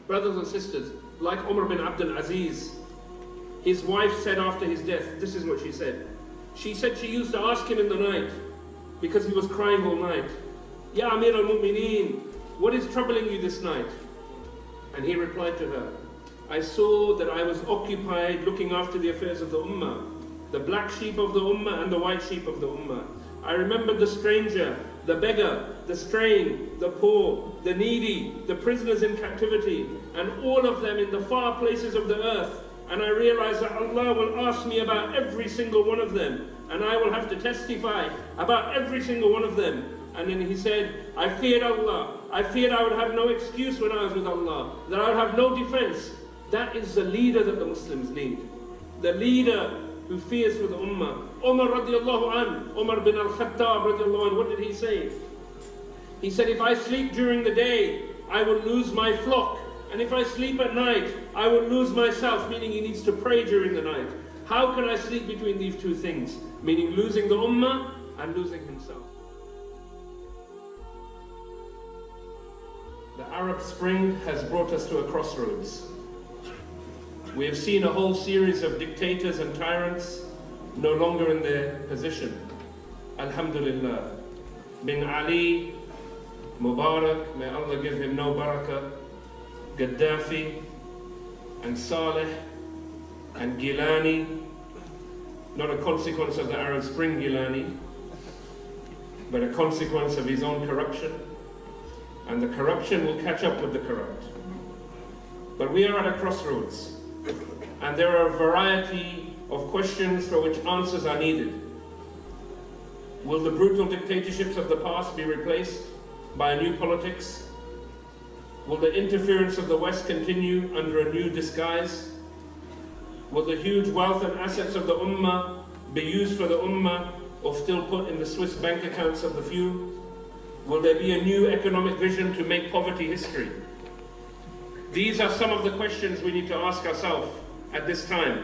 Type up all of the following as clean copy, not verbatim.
Brothers and sisters, like Umar bin Abdul Aziz, his wife said after his death, this is what she said. She said she used to ask him in the night, because he was crying all night, Ya Amir al-Mu'mineen, what is troubling you this night? And he replied to her, I saw that I was occupied looking after the affairs of the Ummah, the black sheep of the Ummah and the white sheep of the Ummah. I remembered the stranger, the beggar, the straying, the poor, the needy, the prisoners in captivity, and all of them in the far places of the earth. And I realized that Allah will ask me about every single one of them, and I will have to testify about every single one of them. And then he said, I feared Allah. I feared I would have no excuse when I was with Allah, that I would have no defense. That is the leader that the Muslims need. The leader who fears for the Ummah. Umar radiallahu an, Umar bin al-Khattab radiallahu an, what did he say? He said, if I sleep during the day, I will lose my flock. And if I sleep at night, I will lose myself, meaning he needs to pray during the night. How can I sleep between these two things? Meaning losing the Ummah and losing himself. The Arab Spring has brought us to a crossroads. We have seen a whole series of dictators and tyrants no longer in their position. Alhamdulillah. Bin Ali, Mubarak, may Allah give him no barakah, Gaddafi, and Saleh, and Gilani, not a consequence of the Arab Spring Gilani, but a consequence of his own corruption. And the corruption will catch up with the corrupt. But we are at a crossroads, and there are a variety of questions for which answers are needed. Will the brutal dictatorships of the past be replaced by a new politics? Will the interference of the West continue under a new disguise? Will the huge wealth and assets of the Ummah be used for the Ummah or still put in the Swiss bank accounts of the few? Will there be a new economic vision to make poverty history? These are some of the questions we need to ask ourselves at this time.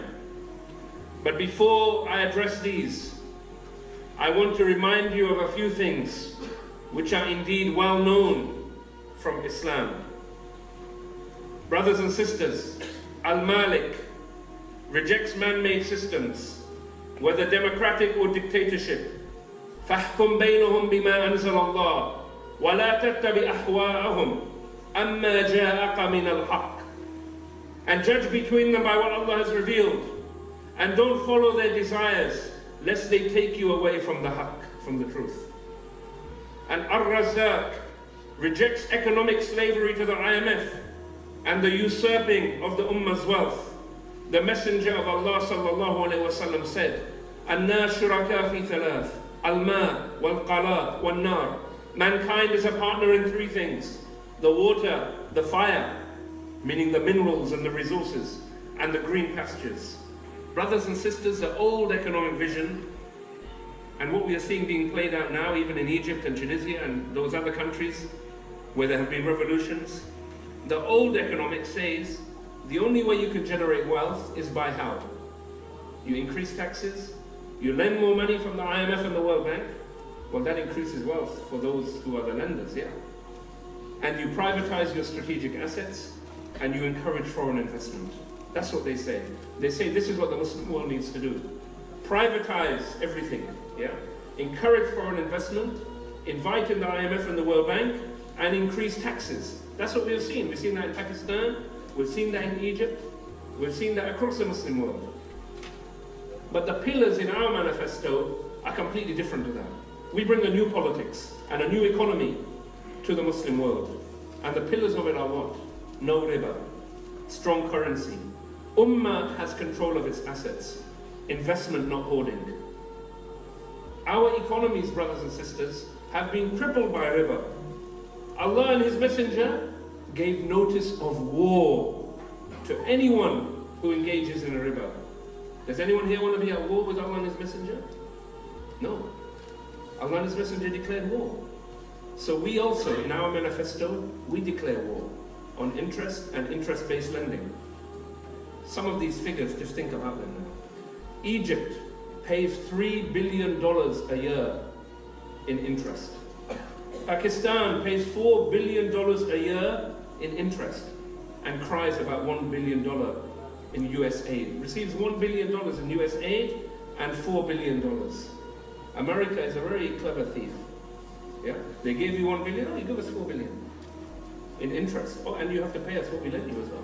But before I address these, I want to remind you of a few things which are indeed well known from Islam. Brothers and sisters, Al-Malik rejects man-made systems, whether democratic or dictatorship. فَاحْكُمْ بَيْنُهُمْ بِمَا أَنزَلَ اللَّهُ وَلَا تَتَّبِعْ أَهْوَاءَهُمْ أَمَّا جَاءَكَ مِنَ الْحَقِّ. And judge between them by what Allah has revealed. And don't follow their desires, lest they take you away from the haqq, from the truth. And Ar-Razzaq rejects economic slavery to the IMF and the usurping of the Ummah's wealth. The Messenger of Allah sallallahu alayhi wa sallam said, النَّاسُ شُرَكَاء فِي ثَلَاثٍ الْمَاء وَالْقَلَاء وَالنَّارِ. Mankind is a partner in three things: the water, the fire, meaning the minerals and the resources, and the green pastures. Brothers and sisters, the old economic vision, and what we are seeing being played out now, even in Egypt and Tunisia and those other countries where there have been revolutions, the old economic says the only way you can generate wealth is by how? You increase taxes, you lend more money from the IMF and the World Bank. Well, that increases wealth for those who are the lenders, yeah. And you privatize your strategic assets, and you encourage foreign investment. That's what they say. They say this is what the Muslim world needs to do. Privatize everything, yeah? Encourage foreign investment, invite in the IMF and the World Bank, and increase taxes. That's what we've seen. We've seen that in Pakistan, we've seen that in Egypt, we've seen that across the Muslim world. But the pillars in our manifesto are completely different to that. We bring a new politics and a new economy to the Muslim world. And the pillars of it are what? No riba, strong currency. Ummah has control of its assets, investment not hoarding. Our economies, brothers and sisters, have been crippled by riba. Allah and His Messenger gave notice of war to anyone who engages in a riba. Does anyone here want to be at war with Allah and His Messenger? No. Allah and His Messenger declared war. So we also, in our manifesto, we declare war on interest and interest-based lending. Some of these figures, just think about them now. Egypt pays $3 billion a year in interest. Pakistan pays $4 billion a year in interest. and cries about $1 billion in US aid. Receives $1 billion in US aid and $4 billion. America is a very clever thief. Yeah? They gave you $1 billion, you give us $4 billion in interest. Oh, and you have to pay us what we lent you as well.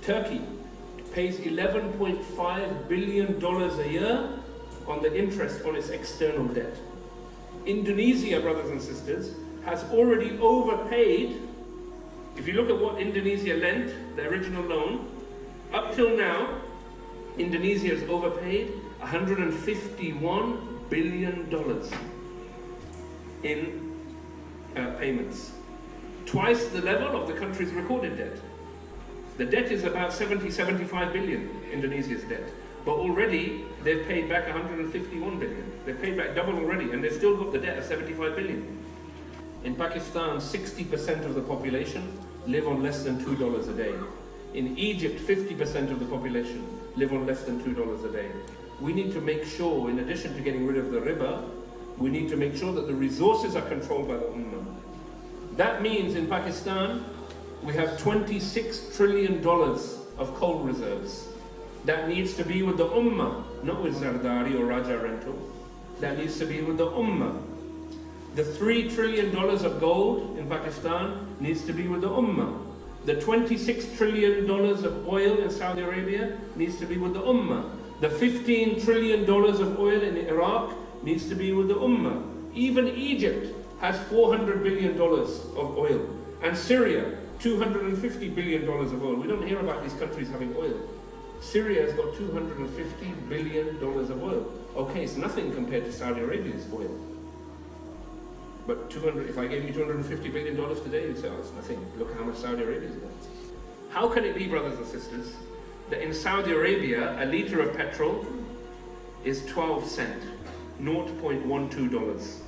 Turkey pays $11.5 billion a year on the interest on its external debt. Indonesia, brothers and sisters, has already overpaid. If you look at what Indonesia lent, the original loan, up till now, Indonesia has overpaid $151 billion in payments. Twice the level of the country's recorded debt. The debt is about 75 billion, Indonesia's debt. But already they've paid back 151 billion. They've paid back double already, and they've still got the debt of 75 billion. In Pakistan, 60% of the population live on less than $2 a day. In Egypt, 50% of the population live on less than $2 a day. We need to make sure, in addition to getting rid of the riba, we need to make sure that the resources are controlled by the Ummah. That means in Pakistan, we have $26 trillion of coal reserves. That needs to be with the Ummah, not with Zardari or Raja Rental. That needs to be with the Ummah. The $3 trillion of gold in Pakistan needs to be with the Ummah. The $26 trillion of oil in Saudi Arabia needs to be with the Ummah. The $15 trillion of oil in Iraq needs to be with the Ummah. Even Egypt has $400 billion of oil. And Syria, $250 billion of oil. We don't hear about these countries having oil. Syria has got $250 billion of oil. Okay, it's nothing compared to Saudi Arabia's oil. But if I gave you $250 billion today, you'd say, oh, it's nothing. Look how much Saudi Arabia's got. How can it be, brothers and sisters, that in Saudi Arabia, a litre of petrol is 12 cents, $0.12.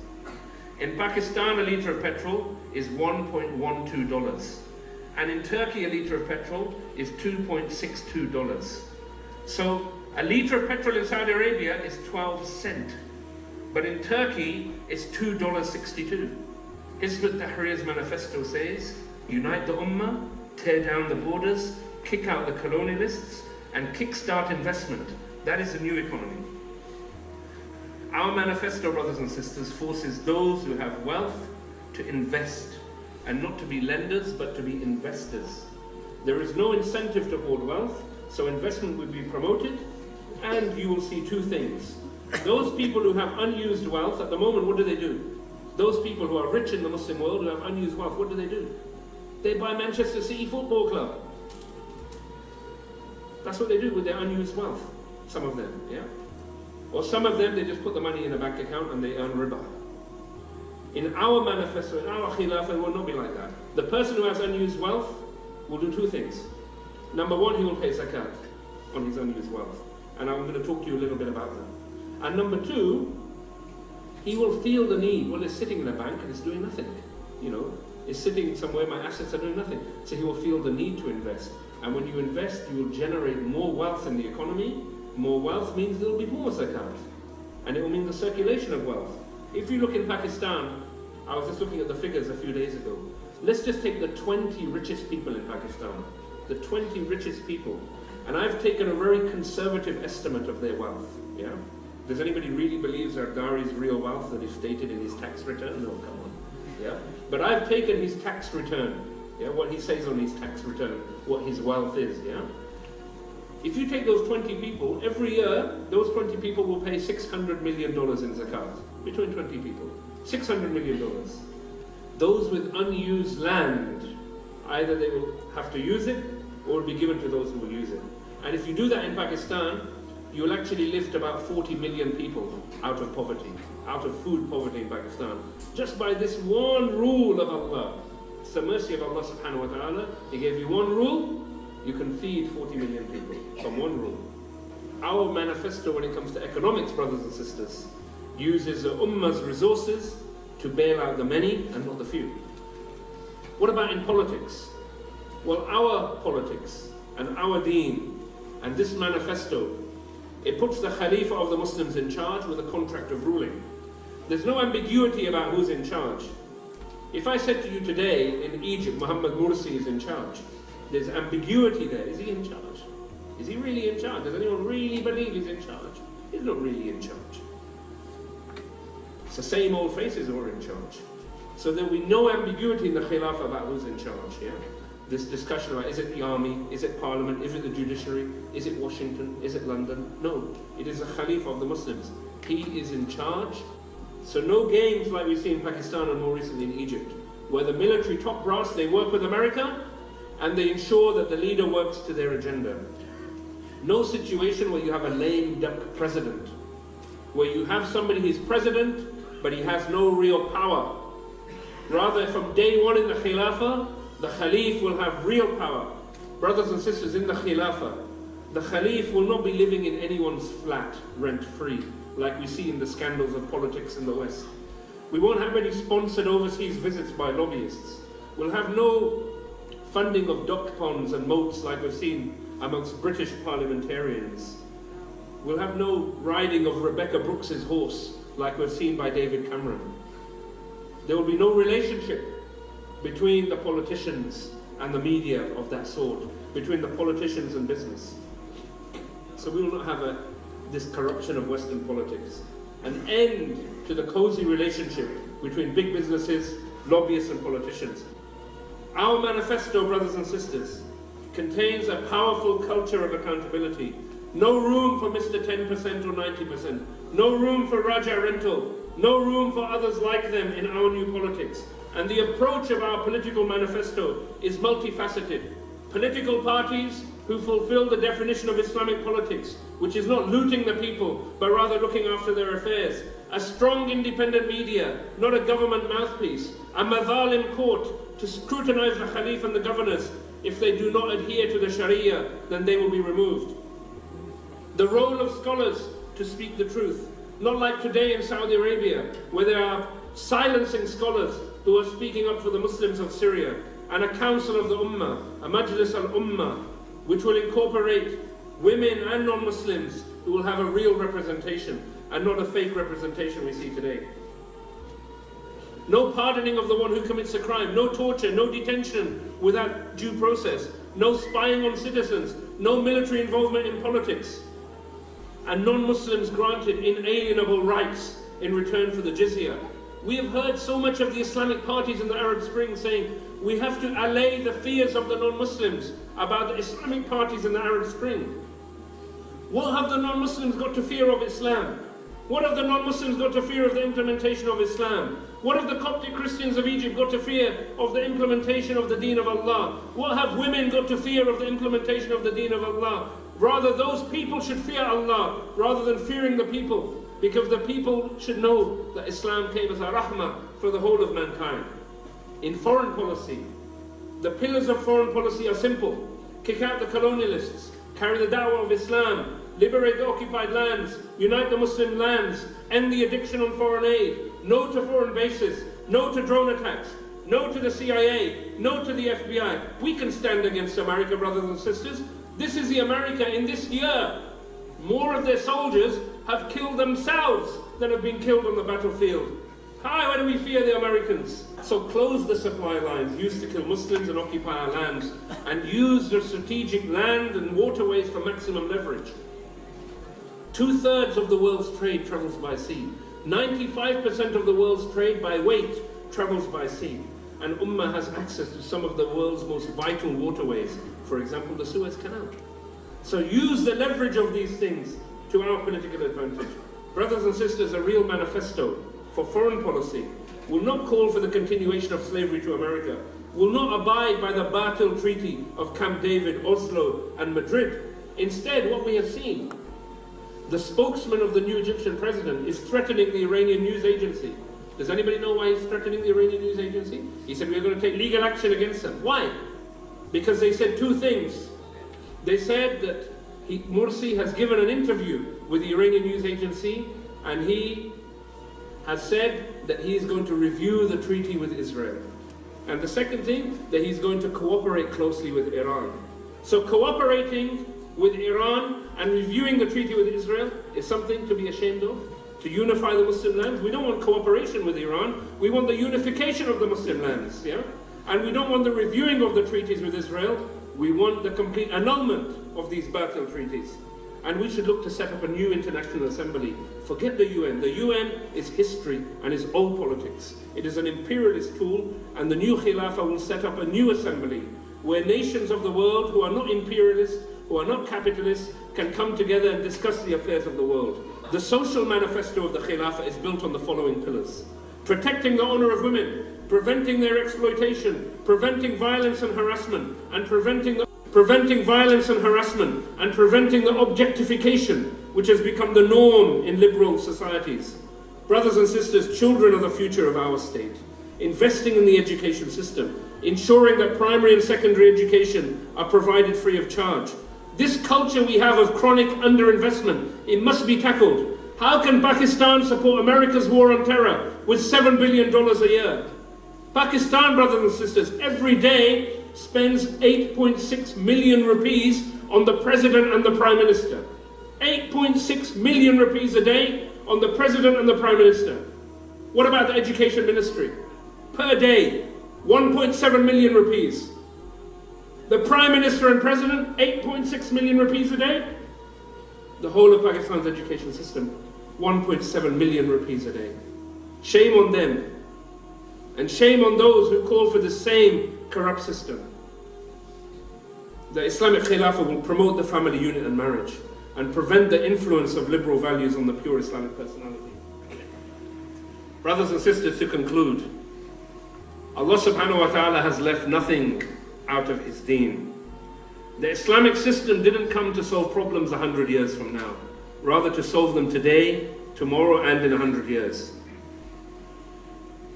In Pakistan, a litre of petrol is $1.12. And in Turkey, a litre of petrol is $2.62. So a litre of petrol in Saudi Arabia is 12 cents. But in Turkey, it's $2.62. Hizb ut-Tahrir's manifesto says, unite the Ummah, tear down the borders, kick out the colonialists, and kickstart investment. That is the new economy. Our manifesto, brothers and sisters, forces those who have wealth to invest, and not to be lenders, but to be investors. There is no incentive to hoard wealth, so investment will be promoted, and you will see two things. Those people who have unused wealth, at the moment, what do? Those people who are rich in the Muslim world, who have unused wealth, what do? They buy Manchester City Football Club. That's what they do with their unused wealth, some of them, yeah? Or some of them, they just put the money in a bank account and they earn riba. In our manifesto, in our Khilafah, it will not be like that. The person who has unused wealth will do two things. Number one, he will pay zakat on his unused wealth. And I'm going to talk to you a little bit about that. And number two, he will feel the need. Well, it's sitting in a bank and it's doing nothing. You know, it's sitting somewhere, my assets are doing nothing. So he will feel the need to invest. And when you invest, you will generate more wealth in the economy. More wealth means there will be more zakat. And it will mean the circulation of wealth. If you look in Pakistan, I was just looking at the figures a few days ago. Let's just take the 20 richest people in Pakistan. The 20 richest people. And I've taken a very conservative estimate of their wealth. Yeah? Does anybody really believe Zardari's real wealth that is stated in his tax return? No, come on. Yeah? But I've taken his tax return. Yeah? What he says on his tax return, what his wealth is. Yeah? If you take those 20 people, every year, those 20 people will pay $600 million in zakat. Between 20 people. $600 million. Those with unused land, either they will have to use it, or will be given to those who will use it. And if you do that in Pakistan, you will actually lift about 40 million people out of poverty, out of food poverty in Pakistan. Just by this one rule of Allah. It's the mercy of Allah subhanahu wa ta'ala. He gave you one rule, you can feed 40 million people from one rule. Our manifesto when it comes to economics, brothers and sisters, uses the Ummah's resources to bail out the many and not the few. What about in politics? Well, our politics and our deen and this manifesto, it puts the Khalifa of the Muslims in charge with a contract of ruling. There's no ambiguity about who's in charge. If I said to you today, in Egypt, Muhammad Morsi is in charge, there's ambiguity there. Is he in charge? Is he really in charge? Does anyone really believe he's in charge? He's not really in charge. It's the same old faces who are in charge. So there will be no ambiguity in the Khilafah about who's in charge, yeah? This discussion about, is it the army, is it parliament, is it the judiciary, is it Washington, is it London? No, it is the Khalifa of the Muslims. He is in charge. So no games like we see in Pakistan and more recently in Egypt, where the military top brass, they work with America and they ensure that the leader works to their agenda. No situation where you have a lame duck president, where you have somebody who's president, but he has no real power. Rather, from day one in the Khilafah, the Khalif will have real power. Brothers and sisters, in the Khilafah, the Khalif will not be living in anyone's flat, rent-free, like we see in the scandals of politics in the West. We won't have any sponsored overseas visits by lobbyists. We'll have no funding of duck ponds and moats like we've seen amongst British parliamentarians. We'll have no riding of Rebecca Brooks's horse like we've seen by David Cameron. There will be no relationship between the politicians and the media of that sort, between the politicians and business. So we will not have this corruption of Western politics. An end to the cozy relationship between big businesses, lobbyists and politicians. Our manifesto, brothers and sisters, contains a powerful culture of accountability. No room for Mr. 10% or 90%. No room for Raja rental. No room for others like them in our new politics. And the approach of our political manifesto is multifaceted. Political parties who fulfill the definition of Islamic politics, which is not looting the people, but rather looking after their affairs. A strong independent media, not a government mouthpiece. A madhalim court to scrutinize the Khalif and the governors. If they do not adhere to the Sharia, then they will be removed. The role of scholars to speak the truth. Not like today in Saudi Arabia, where they are silencing scholars who are speaking up for the Muslims of Syria, and a council of the Ummah, a Majlis al-Ummah, which will incorporate women and non-Muslims who will have a real representation and not a fake representation we see today. No pardoning of the one who commits a crime, no torture, no detention without due process, no spying on citizens, no military involvement in politics, and non-Muslims granted inalienable rights in return for the jizya. We have heard so much of the Islamic parties in the Arab Spring saying we have to allay the fears of the non-Muslims about the Islamic parties in the Arab Spring. What have the non-Muslims got to fear of Islam? What have the non-Muslims got to fear of the implementation of Islam? What have the Coptic Christians of Egypt got to fear of the implementation of the deen of Allah? What have women got to fear of the implementation of the deen of Allah? Rather, those people should fear Allah rather than fearing the people, because the people should know that Islam came as a rahmah for the whole of mankind. In foreign policy, the pillars of foreign policy are simple. Kick out the colonialists, carry the da'wah of Islam, liberate the occupied lands, unite the Muslim lands, end the addiction on foreign aid, no to foreign bases, no to drone attacks, no to the CIA, no to the FBI. We can stand against America, brothers and sisters. This is the America in this year. More of their soldiers have killed themselves than have been killed on the battlefield. Why do we fear the Americans? So close the supply lines used to kill Muslims and occupy our lands, and use the strategic land and waterways for maximum leverage. 2/3 of the world's trade travels by sea. 95% of the world's trade by weight travels by sea. And Ummah has access to some of the world's most vital waterways, for example, the Suez Canal. So use the leverage of these things to our political advantage. Brothers and sisters, a real manifesto for foreign policy will not call for the continuation of slavery to America, will not abide by the Batil Treaty of Camp David, Oslo, and Madrid. Instead, what we have seen, the spokesman of the new Egyptian president is threatening the Iranian news agency. Does anybody know why he's threatening the Iranian news agency? He said, we're going to take legal action against them. Why? Because they said two things. They said that Morsi has given an interview with the Iranian news agency, and he has said that he is going to review the treaty with Israel. And the second thing, that he's going to cooperate closely with Iran. So cooperating with Iran and reviewing the treaty with Israel is something to be ashamed of. to unify the Muslim lands. We don't want cooperation with Iran. We want the unification of the Muslim lands, yeah? And we don't want the reviewing of the treaties with Israel. We want the complete annulment of these Batil treaties. And we should look to set up a new international assembly. Forget the UN. The UN is history and is old politics. It is an imperialist tool, and the new Khilafah will set up a new assembly where nations of the world who are not imperialists, who are not capitalists, can come together and discuss the affairs of the world. The social manifesto of the Khilafah is built on the following pillars: protecting the honor of women, preventing their exploitation, preventing violence and harassment, and preventing the objectification which has become the norm in liberal societies. Brothers and sisters, children are the future of our state. Investing in the education system, ensuring that primary and secondary education are provided free of charge. This culture we have of chronic underinvestment, it must be tackled. How can Pakistan support America's war on terror with $7 billion a year? Pakistan, brothers and sisters, every day spends 8.6 million rupees on the president and the prime minister. 8.6 million rupees a day on the president and the prime minister. What about the education ministry? Per day, 1.7 million rupees. The prime minister and president, 8.6 million rupees a day. The whole of Pakistan's education system, 1.7 million rupees a day. Shame on them. And shame on those who call for the same corrupt system. The Islamic Khilafah will promote the family unit and marriage and prevent the influence of liberal values on the pure Islamic personality. Brothers and sisters, to conclude, Allah subhanahu wa ta'ala has left nothing out of His deen. The Islamic system didn't come to solve problems 100 years from now, rather to solve them today, tomorrow, and in 100 years.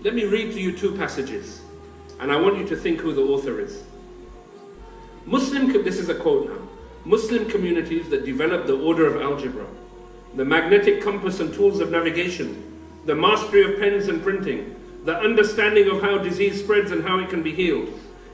Let me read to you two passages, and I want you to think who the author is. This is a quote now. Muslim communities that develop the order of algebra, the magnetic compass and tools of navigation, the mastery of pens and printing, the understanding of how disease spreads and how it can be healed.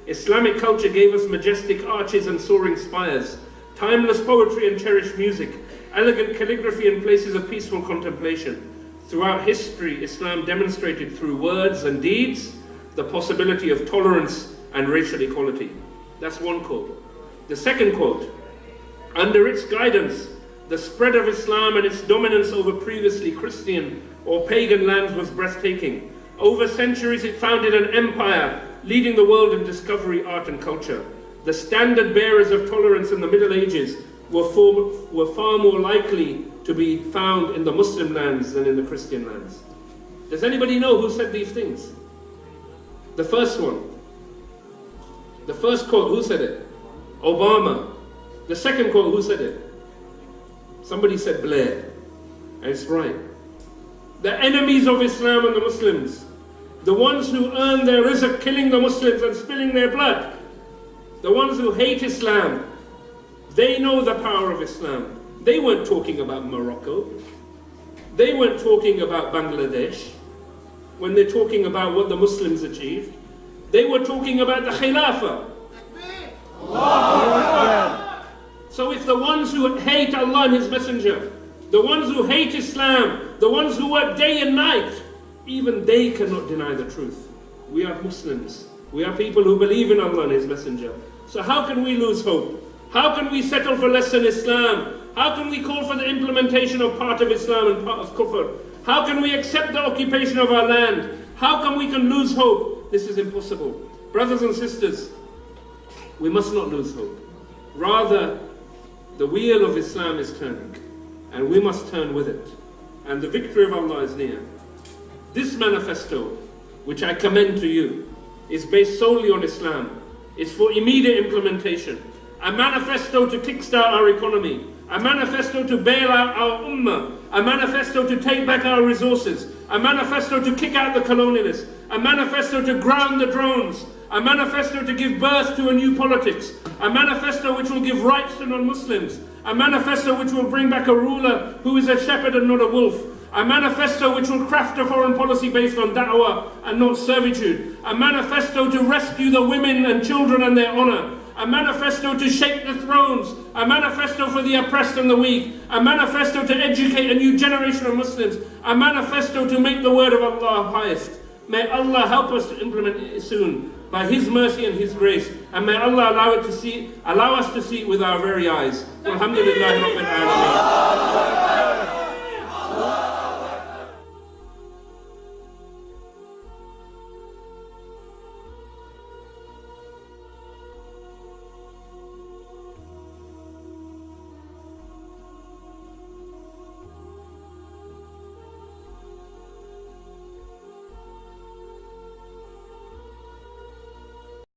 Islamic culture gave us majestic arches and soaring spires, timeless poetry and cherished music, elegant calligraphy and places of peaceful contemplation. Throughout history, Islam demonstrated through words and deeds the possibility of tolerance and racial equality. That's one quote. The second quote: under its guidance, the spread of Islam and its dominance over previously Christian or pagan lands was breathtaking. Over centuries, it founded an empire, leading the world in discovery, art, and culture. The standard bearers of tolerance in the Middle Ages were far more likely to be found in the Muslim lands than in the Christian lands. Does anybody know who said these things? The first one. The first quote, who said it? Obama. The second quote, who said it? Somebody said Blair. And it's right. The enemies of Islam and the Muslims, the ones who earn their rizq killing the Muslims and spilling their blood, the ones who hate Islam, they know the power of Islam. They weren't talking about Morocco. They weren't talking about Bangladesh when they're talking about what the Muslims achieved. They were talking about the Khilafah. So if the ones who hate Allah and His Messenger, the ones who hate Islam, the ones who work day and night, even they cannot deny the truth. We are Muslims. We are people who believe in Allah and His Messenger. So how can we lose hope? How can we settle for less than Islam? How can we call for the implementation of part of Islam and part of Kufr? How can we accept the occupation of our land? How come we can lose hope? This is impossible. Brothers and sisters, we must not lose hope. Rather, the wheel of Islam is turning, and we must turn with it. And the victory of Allah is near. This manifesto, which I commend to you, is based solely on Islam. It's for immediate implementation. A manifesto to kickstart our economy. A manifesto to bail out our ummah. A manifesto to take back our resources. A manifesto to kick out the colonialists. A manifesto to ground the drones. A manifesto to give birth to a new politics. A manifesto which will give rights to non-Muslims. A manifesto which will bring back a ruler who is a shepherd and not a wolf. A manifesto which will craft a foreign policy based on da'wah and not servitude. A manifesto to rescue the women and children and their honor. A manifesto to shake the thrones. A manifesto for the oppressed and the weak. A manifesto to educate a new generation of Muslims. A manifesto to make the word of Allah highest. May Allah help us to implement it soon by His mercy and His grace. And may Allah allow us to see it with our very eyes. Alhamdulillah Rabbil Alameen.